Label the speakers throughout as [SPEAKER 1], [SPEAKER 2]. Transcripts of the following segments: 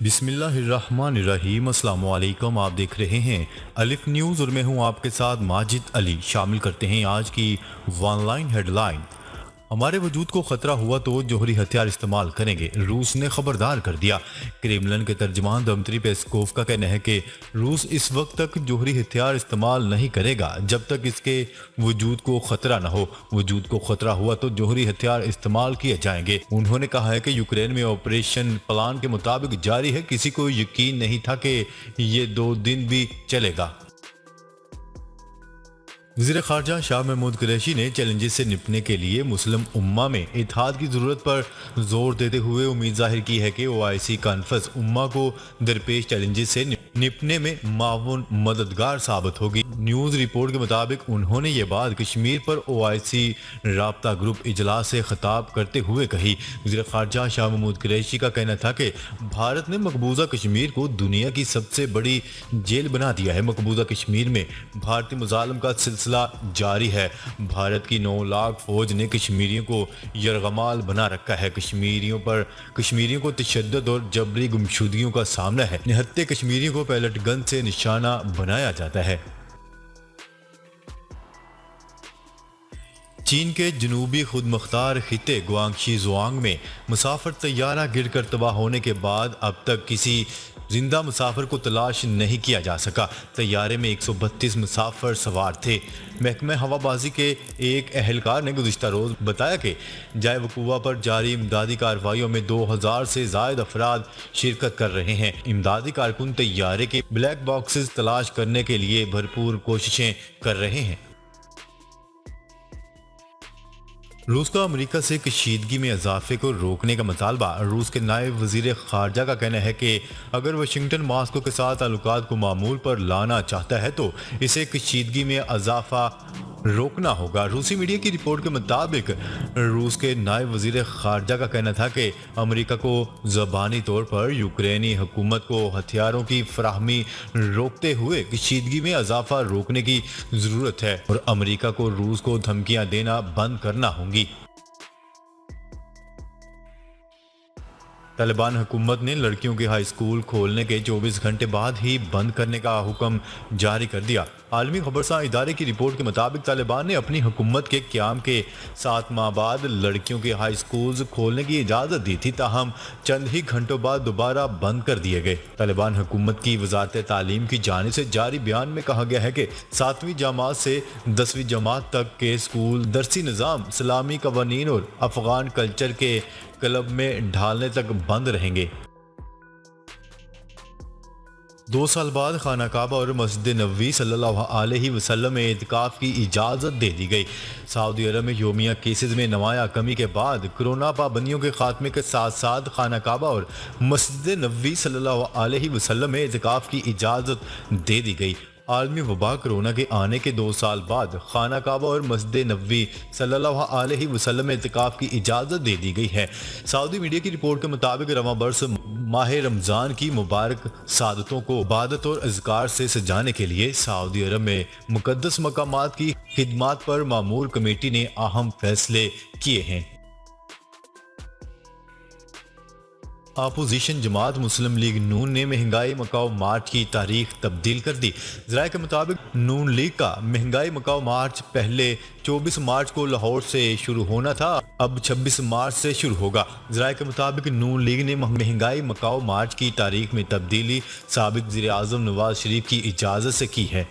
[SPEAKER 1] بسم اللہ الرحمن الرحیم۔ السلام علیکم، آپ دیکھ رہے ہیں الف نیوز اور میں ہوں آپ کے ساتھ ماجد علی۔ شامل کرتے ہیں آج کی ون لائن ہیڈ لائن۔ ہمارے وجود کو خطرہ ہوا تو جوہری ہتھیار استعمال کریں گے، روس نے خبردار کر دیا۔ کریملن کے ترجمان دمتری پیسکوف کا کہنا ہے کہ روس اس وقت تک جوہری ہتھیار استعمال نہیں کرے گا جب تک اس کے وجود کو خطرہ نہ ہو۔ وجود کو خطرہ ہوا تو جوہری ہتھیار استعمال کیے جائیں گے۔ انہوں نے کہا ہے کہ یوکرین میں آپریشن پلان کے مطابق جاری ہے، کسی کو یقین نہیں تھا کہ یہ 2 دن بھی چلے گا۔ وزیر خارجہ شاہ محمود قریشی نے چیلنجز سے نپٹنے کے لیے مسلم امہ میں اتحاد کی ضرورت پر زور دیتے ہوئے امید ظاہر کی ہے کہ OIC کانفرنس امہ کو درپیش چیلنجز سے نپٹنے میں معاون مددگار ثابت ہوگی۔ نیوز رپورٹ کے مطابق انہوں نے یہ بات کشمیر پر OIC رابطہ گروپ اجلاس سے خطاب کرتے ہوئے کہی۔ وزیر خارجہ شاہ محمود قریشی کا کہنا تھا کہ بھارت نے مقبوضہ کشمیر کو دنیا کی سب سے بڑی جیل بنا دیا ہے۔ مقبوضہ کشمیر میں بھارتی مظالم کا سلسلہ جاری ہے۔ بھارت کی 9 لاکھ فوج نے کشمیریوں کو یرغمال بنا رکھا ہے۔ کشمیریوں کو تشدد اور جبری گمشدگیوں کا سامنا ہے۔ نہتے کشمیریوں کو پیلٹ گن سے نشانہ بنایا جاتا ہے۔ چین کے جنوبی خود مختار خطے گوانگشی زوانگ میں مسافر طیارہ گر کر تباہ ہونے کے بعد اب تک کسی زندہ مسافر کو تلاش نہیں کیا جا سکا۔ طیارے میں 132 مسافر سوار تھے۔ محکمہ ہوا بازی کے ایک اہلکار نے گزشتہ روز بتایا کہ جائے وقوع پر جاری امدادی کارروائیوں میں 2000 سے زائد افراد شرکت کر رہے ہیں۔ امدادی کارکن طیارے کے بلیک باکسز تلاش کرنے کے لیے بھرپور کوششیں کر رہے ہیں۔ روس کا امریکہ سے کشیدگی میں اضافے کو روکنے کا مطالبہ۔ روس کے نائب وزیر خارجہ کا کہنا ہے کہ اگر واشنگٹن ماسکو کے ساتھ تعلقات کو معمول پر لانا چاہتا ہے تو اسے کشیدگی میں اضافہ روکنا ہوگا۔ روسی میڈیا کی رپورٹ کے مطابق روس کے نائب وزیر خارجہ کا کہنا تھا کہ امریکہ کو زبانی طور پر یوکرینی حکومت کو ہتھیاروں کی فراہمی روکتے ہوئے کشیدگی میں اضافہ روکنے کی ضرورت ہے اور امریکہ کو روس کو دھمکیاں دینا بند کرنا ہوں گی۔ طالبان حکومت نے لڑکیوں کے ہائی سکول کھولنے کے 24 گھنٹے بعد ہی بند کرنے کا حکم جاری کر دیا۔ عالمی خبرساں ادارے کی رپورٹ کے مطابق طالبان نے اپنی حکومت کے قیام کے 7 ماہ بعد لڑکیوں کے ہائی سکولز کھولنے کی اجازت دی تھی، تاہم چند ہی گھنٹوں بعد دوبارہ بند کر دیے گئے۔ طالبان حکومت کی وزارت تعلیم کی جانب سے جاری بیان میں کہا گیا ہے کہ 7ویں جماعت سے 10ویں جماعت تک کے سکول درسی نظام، اسلامی قوانین اور افغان کلچر کے کلب میں ڈھالنے تک بند رہیں گے۔ 2 سال بعد خانہ کعبہ اور مسجد نبوی صلی اللہ علیہ وسلم میں اعتکاف کی اجازت دے دی گئی۔ سعودی عرب میں یومیہ کیسز میں نمایاں کمی کے بعد کرونا پابندیوں کے خاتمے کے ساتھ ساتھ خانہ کعبہ اور مسجد نبوی صلی اللہ علیہ وسلم میں اعتکاف کی اجازت دے دی گئی۔ عالمی وبا کرونا کے آنے کے 2 سال بعد خانہ کعبہ اور مسجد نبوی صلی اللہ علیہ وسلم میں اعتکاف کی اجازت دے دی گئی ہے۔ سعودی میڈیا کی رپورٹ کے مطابق رواں برس ماہ رمضان کی مبارک سعادتوں کو عبادت اور اذکار سے سجانے کے لیے سعودی عرب میں مقدس مقامات کی خدمات پر مامور کمیٹی نے اہم فیصلے کیے ہیں۔ اپوزیشن جماعت مسلم لیگ نون نے مہنگائی مکاؤ مارچ کی تاریخ تبدیل کر دی۔ ذرائع کے مطابق نون لیگ کا مہنگائی مکاؤ مارچ پہلے 24 مارچ کو لاہور سے شروع ہونا تھا، اب 26 مارچ سے شروع ہوگا۔ ذرائع کے مطابق نون لیگ نے مہنگائی مکاؤ مارچ کی تاریخ میں تبدیلی سابق وزیر اعظم نواز شریف کی اجازت سے کی ہے۔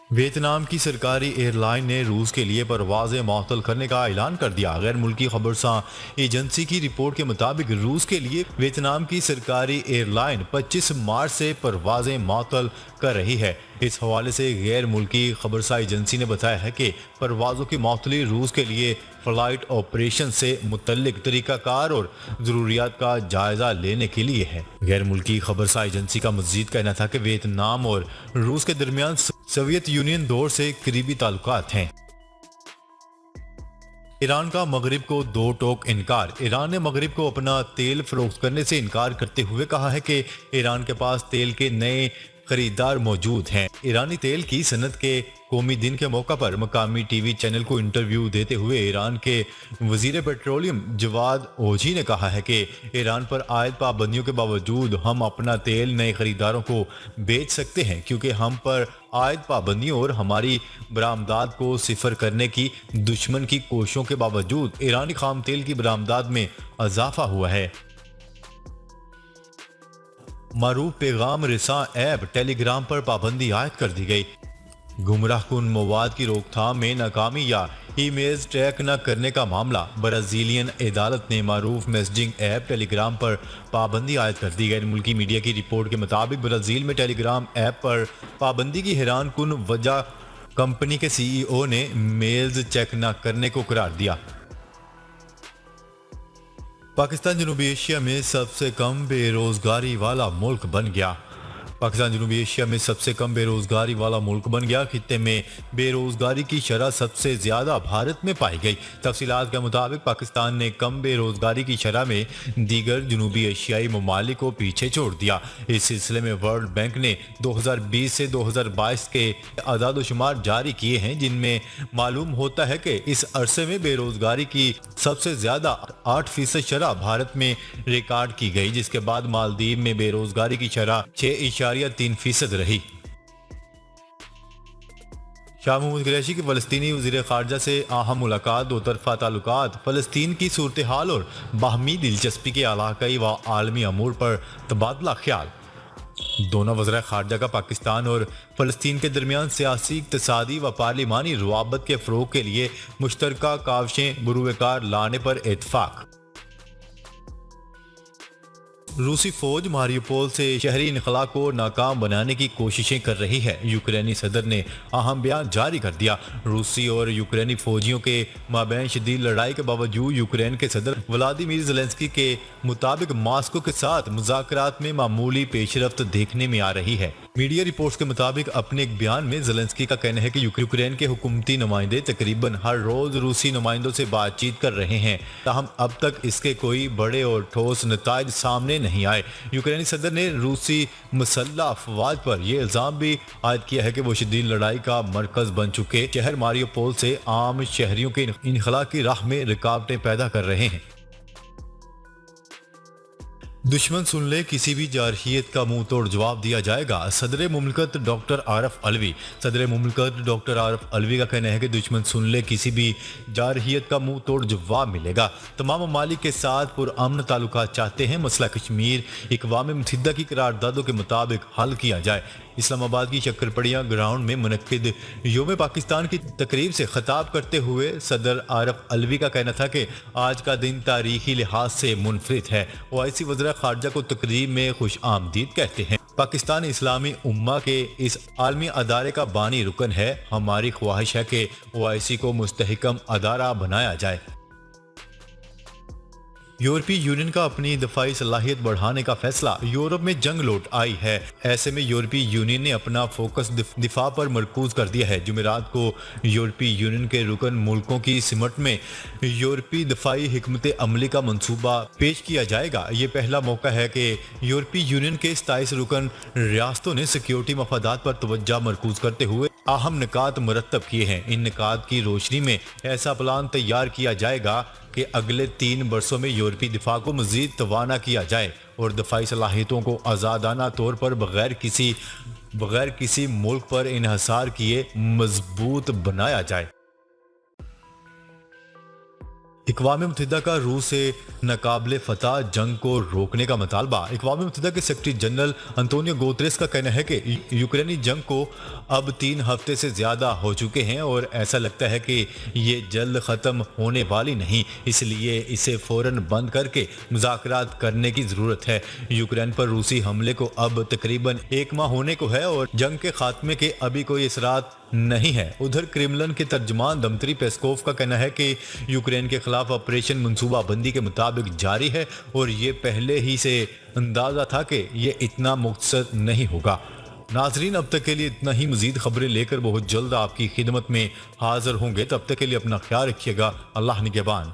[SPEAKER 1] ویتنام کی سرکاری ایئر لائن نے روس کے لیے پروازیں معطل کرنے کا اعلان کر دیا۔ غیر ملکی خبرساں ایجنسی کی رپورٹ کے مطابق روس کے لیے ویتنام کی سرکاری ایئر لائن 25 مارچ سے پروازیں معطل کر رہی ہے۔ اس حوالے سے غیر ملکی خبرساں ایجنسی نے بتایا ہے کہ پروازوں کی معطلی روس کے لیے فلائٹ آپریشن سے متعلق طریقہ کار اور ضروریات کا جائزہ لینے کے لیے ہے۔ غیر ملکی خبرساں ایجنسی کا مزید کہنا تھا کہ ویتنام اور روس کے درمیان سوویت یونین دور سے قریبی تعلقات ہیں۔ ایران کا مغرب کو 2 ٹوک انکار۔ ایران نے مغرب کو اپنا تیل فروخت کرنے سے انکار کرتے ہوئے کہا ہے کہ ایران کے پاس تیل کے نئے خریدار موجود ہیں۔ ایرانی تیل کی صنعت کے قومی دن کے موقع پر مقامی ٹی وی چینل کو انٹرویو دیتے ہوئے ایران کے وزیر پیٹرولیم جواد اوجی نے کہا ہے کہ ایران پر عائد پابندیوں کے باوجود ہم اپنا تیل نئے خریداروں کو بیچ سکتے ہیں، کیونکہ ہم پر عائد پابندیوں اور ہماری برآمدات کو صفر کرنے کی دشمن کی کوششوں کے باوجود ایرانی خام تیل کی برآمدات میں اضافہ ہوا ہے۔ معروف پیغام رساں ایپ ٹیلی گرام پر پابندی عائد کر دی گئی۔ گمراہ کن مواد کی روک تھام میں ناکامی یا ای میلز ٹریک نہ کرنے کا معاملہ، برازیلین عدالت نے معروف میسجنگ ایپ ٹیلی گرام پر پابندی عائد کر دی گئی۔ ملکی میڈیا کی رپورٹ کے مطابق برازیل میں ٹیلی گرام ایپ پر پابندی کی حیران کن وجہ کمپنی کے سی ای او نے میلز چیک نہ کرنے کو قرار دیا۔ پاکستان جنوبی ایشیا میں سب سے کم بے روزگاری والا ملک بن گیا۔ پاکستان جنوبی ایشیا میں سب سے کم بے روزگاری والا ملک بن گیا۔ خطے میں بے روزگاری کی شرح سب سے زیادہ بھارت میں پائی گئی۔ تفصیلات کے مطابق پاکستان نے کم بے روزگاری کی شرح میں دیگر جنوبی ایشیائی ممالک کو پیچھے چھوڑ دیا۔ اس سلسلے میں ورلڈ بینک نے 2020 سے 2022 کے اعداد و شمار جاری کیے ہیں، جن میں معلوم ہوتا ہے کہ اس عرصے میں بے روزگاری کی سب سے زیادہ 8% شرح بھارت میں ریکارڈ کی گئی، جس کے بعد مالدیپ میں بے روزگاری کی شرح 6.3% رہی۔ شاہ محمود قریشی کی فلسطینی وزیر خارجہ سے اہم ملاقات، دو طرفہ تعلقات، فلسطین کی صورتحال اور باہمی دلچسپی کے علاقائی و عالمی امور پر تبادلہ خیال۔ دونوں وزراء خارجہ کا پاکستان اور فلسطین کے درمیان سیاسی، اقتصادی و پارلیمانی روابط کے فروغ کے لیے مشترکہ کاوشیں بروئے کار لانے پر اتفاق۔ روسی فوج ماریوپول سے شہری انخلاء کو ناکام بنانے کی کوششیں کر رہی ہے، یوکرینی صدر نے اہم بیان جاری کر دیا۔ روسی اور یوکرینی فوجیوں کے مابین شدید لڑائی کے باوجود یوکرین کے صدر ولادیمیر زیلنسکی کے مطابق ماسکو کے ساتھ مذاکرات میں معمولی پیش رفت دیکھنے میں آ رہی ہے۔ میڈیا رپورٹس کے مطابق اپنے ایک بیان میں زیلنسکی کا کہنا ہے کہ یوکرین کے حکومتی نمائندے تقریباً ہر روز روسی نمائندوں سے بات چیت کر رہے ہیں، تاہم اب تک اس کے کوئی بڑے اور ٹھوس نتائج سامنے نہیں آئے۔ یوکرینی صدر نے روسی مسلح افواج پر یہ الزام بھی عائد کیا ہے کہ وہ شدید لڑائی کا مرکز بن چکے شہر ماریوپول سے عام شہریوں کے انخلاء کی راہ میں رکاوٹیں پیدا کر رہے ہیں۔ دشمن سن لے، کسی بھی جارحیت کا منہ توڑ جواب دیا جائے گا، صدر مملکت ڈاکٹر عارف علوی۔ صدر مملکت ڈاکٹر عارف علوی کا کہنا ہے کہ دشمن سن لے، کسی بھی جارحیت کا منہ توڑ جواب ملے گا۔ تمام ممالک کے ساتھ پرامن تعلقات چاہتے ہیں، مسئلہ کشمیر اقوام متحدہ کی قراردادوں کے مطابق حل کیا جائے۔ اسلام آباد کی شکرپڑیاں گراؤنڈ میں منعقد یوم پاکستان کی تقریب سے خطاب کرتے ہوئے صدر عارف علوی کا کہنا تھا کہ آج کا دن تاریخی لحاظ سے منفرد ہے۔ اوائسی وزراء خارجہ کو تقریب میں خوش آمدید کہتے ہیں۔ پاکستان اسلامی امہ کے اس عالمی ادارے کا بانی رکن ہے۔ ہماری خواہش ہے کہ اوائسی کو مستحکم ادارہ بنایا جائے۔ یورپی یونین کا اپنی دفاعی صلاحیت بڑھانے کا فیصلہ، یورپ میں جنگ لوٹ آئی ہے، ایسے میں یورپی یونین نے اپنا فوکس دفاع پر مرکوز کر دیا ہے۔ جمعرات کو یورپی یونین کے رکن ملکوں کی سمٹ میں یورپی دفاعی حکمت عملی کا منصوبہ پیش کیا جائے گا۔ یہ پہلا موقع ہے کہ یورپی یونین کے 27 رکن ریاستوں نے سیکیورٹی مفادات پر توجہ مرکوز کرتے ہوئے اہم نکات مرتب کیے ہیں۔ ان نکات کی روشنی میں ایسا پلان تیار کیا جائے گا کہ اگلے 3 برسوں میں یورپی دفاع کو مزید توانا کیا جائے اور دفاعی صلاحیتوں کو آزادانہ طور پر بغیر کسی ملک پر انحصار کیے مضبوط بنایا جائے۔ اقوام متحدہ کا روس سے ناقابل فتح جنگ کو روکنے کا مطالبہ۔ اقوام متحدہ کے سیکرٹری جنرل انطونیو گوتریس کا کہنا ہے کہ یوکرینی جنگ کو اب 3 ہفتے سے زیادہ ہو چکے ہیں اور ایسا لگتا ہے کہ یہ جلد ختم ہونے والی نہیں، اس لیے اسے فوراً بند کر کے مذاکرات کرنے کی ضرورت ہے۔ یوکرین پر روسی حملے کو اب تقریباً 1 ماہ ہونے کو ہے اور جنگ کے خاتمے کے ابھی کوئی اثرات نہیں ہے۔ ادھر کرملن کے ترجمان دمتری پیسکوف کا کہنا ہے کہ یوکرین کے خلاف آپریشن منصوبہ بندی کے مطابق جاری ہے اور یہ پہلے ہی سے اندازہ تھا کہ یہ اتنا مختصر نہیں ہوگا۔ ناظرین، اب تک کے لیے اتنا ہی۔ مزید خبریں لے کر بہت جلد آپ کی خدمت میں حاضر ہوں گے، تب تک کے لیے اپنا خیال رکھیے گا۔ اللہ نگہبان۔